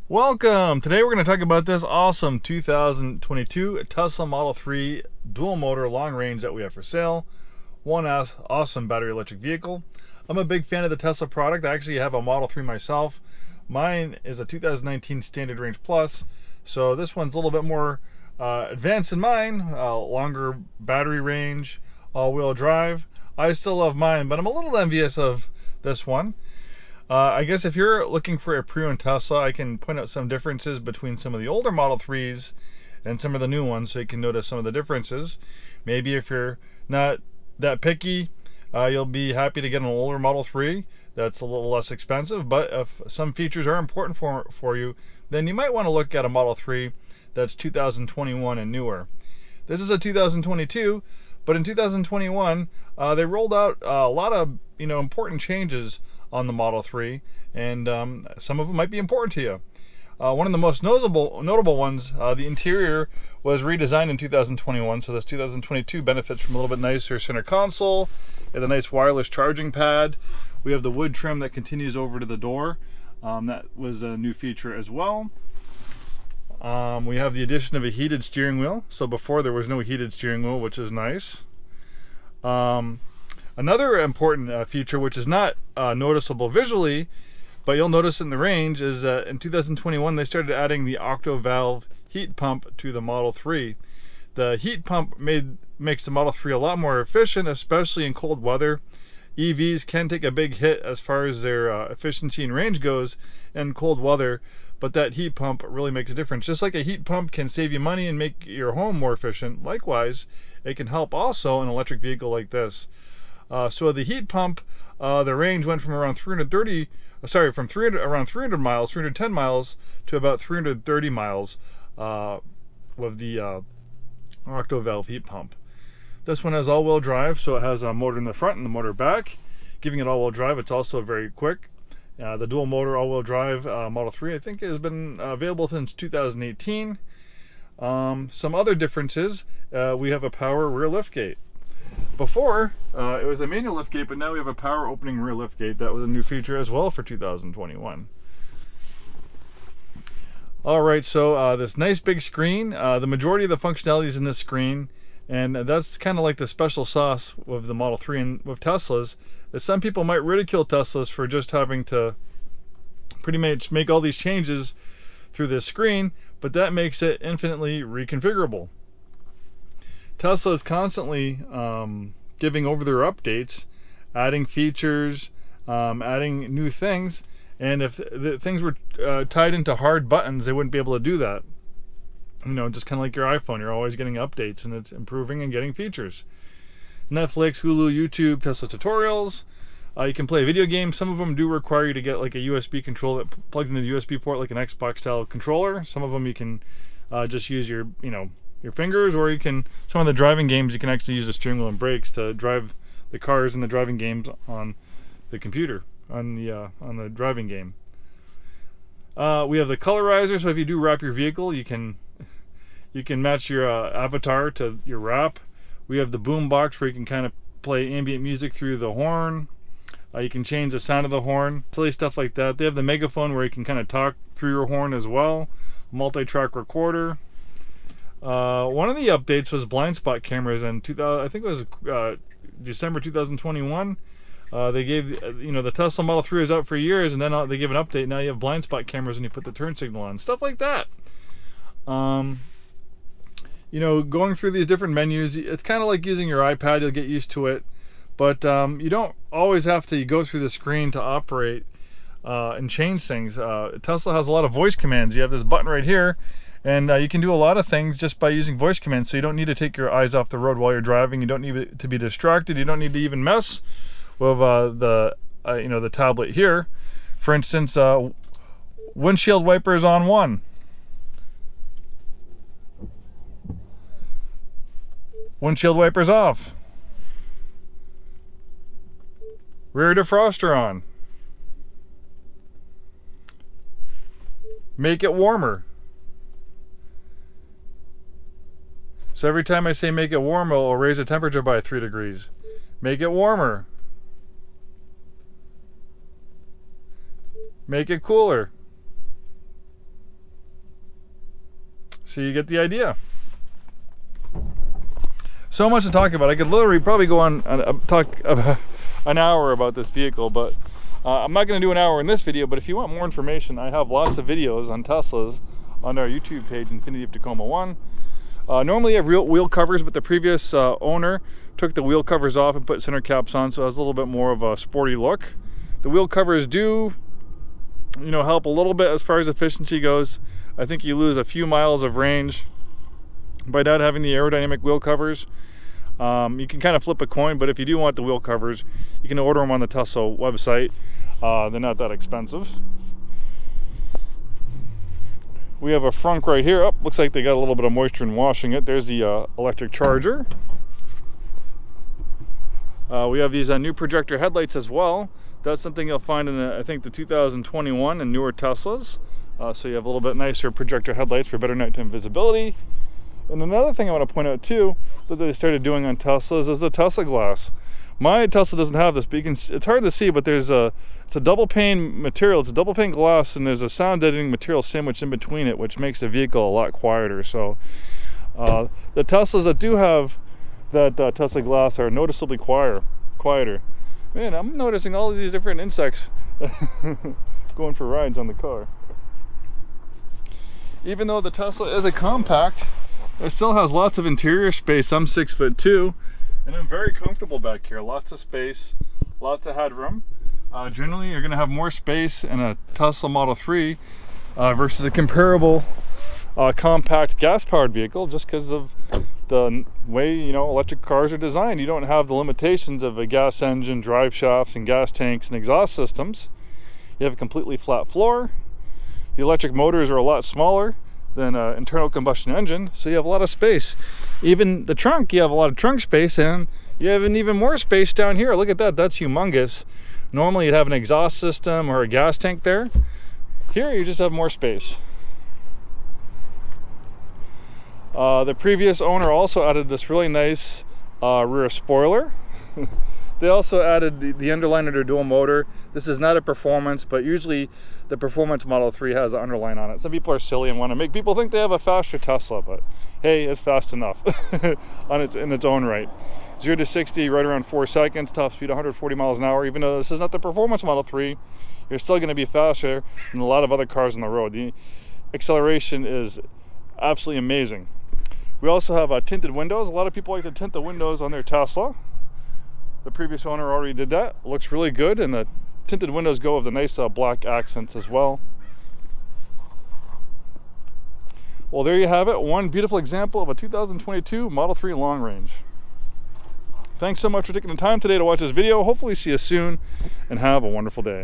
Welcome! Today we're going to talk about this awesome 2022 Tesla Model 3 dual motor long range that we have for sale. One awesome battery electric vehicle. I'm a big fan of the Tesla product. I actually have a Model 3 myself. Mine is a 2019 Standard Range Plus, so this one's a little bit more advanced than mine. Longer battery range, all-wheel drive. I still love mine, but I'm a little envious of this one. I guess if you're looking for a pre-owned Tesla, I can point out some differences between some of the older Model 3s and some of the new ones, so you can notice some of the differences. Maybe if you're not that picky, you'll be happy to get an older Model 3 that's a little less expensive, but if some features are important for you, then you might want to look at a Model 3 that's 2021 and newer. This is a 2022, but in 2021, they rolled out a lot of important changes on the Model 3, and some of them might be important to you. One of the most notable ones, the interior was redesigned in 2021, so this 2022 benefits from a little bit nicer center console and a nice wireless charging pad. We have the wood trim that continues over to the door. That was a new feature as well. We have the addition of a heated steering wheel. So before there was no heated steering wheel, which is nice. Another important feature, which is not noticeable visually, but you'll notice in the range, is that in 2021 they started adding the octo valve heat pump to the Model 3. The heat pump makes the Model 3 a lot more efficient, especially in cold weather. EVs can take a big hit as far as their efficiency and range goes in cold weather, but that heat pump really makes a difference. Just like a heat pump can save you money and make your home more efficient, likewise, it can help also an electric vehicle like this. So the heat pump, the range went from around around 300 miles, 310 miles to about 330 miles with the octo valve heat pump. This one has all-wheel drive, so it has a motor in the front and the motor back, giving it all-wheel drive. It's also very quick. The dual motor all-wheel drive Model 3, I think, has been available since 2018. Some other differences, we have a power rear liftgate. Before, it was a manual liftgate, but now we have a power opening rear liftgate. That was a new feature as well for 2021. Alright, so this nice big screen, the majority of the functionality is in this screen, and that's kind of like the special sauce with the Model 3 and with Teslas, is some people might ridicule Teslas for just having to pretty much make all these changes through this screen, but that makes it infinitely reconfigurable. Tesla is constantly giving over their updates, adding features, adding new things, and if the things were tied into hard buttons, they wouldn't be able to do that. Just kind of like your iPhone, you're always getting updates and it's improving and getting features. Netflix, Hulu, YouTube, Tesla tutorials. You can play video games. Some of them do require you to get like a USB controller that plugs into the USB port, like an Xbox style controller. Some of them you can just use your fingers, or you can, some of the driving games you can actually use the steering wheel and brakes to drive the cars and the driving games on the computer, on the driving game. We have the colorizer, so if you do wrap your vehicle, you can match your avatar to your wrap. We have the boom box where you can kind of play ambient music through the horn. You can change the sound of the horn, silly stuff like that. They have the megaphone where you can kind of talk through your horn as well. Multi-track recorder. One of the updates was blind spot cameras in 2000, I think it was December 2021. They gave, the Tesla Model 3 was out for years, and then they gave an update. Now you have blind spot cameras when you put the turn signal on. Stuff like that. Going through these different menus, it's kind of like using your iPad. You'll get used to it. But you don't always have to go through the screen to operate and change things. Tesla has a lot of voice commands. You have this button right here, and you can do a lot of things just by using voice commands. So you don't need to take your eyes off the road while you're driving. You don't need to be distracted. You don't need to even mess with the tablet here. For instance, windshield wipers on 1. Windshield wipers off. Rear defroster on. Make it warmer. So every time I say make it warmer, it'll raise the temperature by 3 degrees. Make it warmer. Make it cooler. So you get the idea. So much to talk about. I could literally probably go on talk about an hour about this vehicle, but I'm not going to do an hour in this video. But if you want more information, I have lots of videos on Teslas on our YouTube page, Infiniti of Tacoma 1. Normally I have real wheel covers, but the previous owner took the wheel covers off and put center caps on, so it has a little bit more of a sporty look. The wheel covers do, you know, help a little bit as far as efficiency goes. I think you lose a few miles of range by not having the aerodynamic wheel covers. You can kind of flip a coin, but if you do want the wheel covers, you can order them on the Tesla website. They're not that expensive. We have a frunk right here. Oh, looks like they got a little bit of moisture in washing it. There's the electric charger. We have these new projector headlights as well. That's something you'll find in, I think, the 2021 and newer Teslas. So you have a little bit nicer projector headlights for better nighttime visibility. And another thing I want to point out too that they started doing on Teslas is the Tesla glass. My Tesla doesn't have this, but you can, it's hard to see, but there's it's a double pane material. It's a double pane glass, and there's a sound deadening material sandwiched in between it, which makes the vehicle a lot quieter. So the Teslas that do have that Tesla glass are noticeably quieter. Man, I'm noticing all of these different insects going for rides on the car. Even though the Tesla is a compact, it still has lots of interior space. I'm 6'2", and I'm very comfortable back here. Lots of space, lots of headroom. Generally, you're going to have more space in a Tesla Model 3 versus a comparable compact gas-powered vehicle, just because of the way, you know, electric cars are designed. You don't have the limitations of a gas engine, drive shafts, and gas tanks and exhaust systems. You have a completely flat floor. The electric motors are a lot smaller than an internal combustion engine, so you have a lot of space. Even the trunk, you have a lot of trunk space, and you have an even more space down here. Look at that, that's humongous. Normally you'd have an exhaust system or a gas tank there. Here you just have more space. The previous owner also added this really nice rear spoiler. They also added the underline under dual motor. This is not a performance, but usually the performance Model 3 has an underline on it. Some people are silly and want to make people think they have a faster Tesla, but hey, it's fast enough in its own right. 0 to 60 right around 4 seconds, top speed 140 miles an hour. Even though this is not the performance Model 3, you're still going to be faster than a lot of other cars on the road. The acceleration is absolutely amazing. We also have tinted windows. A lot of people like to tint the windows on their Tesla. The previous owner already did that. It looks really good, and the tinted windows go with the nice black accents as well. Well, there you have it. One beautiful example of a 2022 Model 3 Long Range. Thanks so much for taking the time today to watch this video. Hopefully see you soon, and have a wonderful day.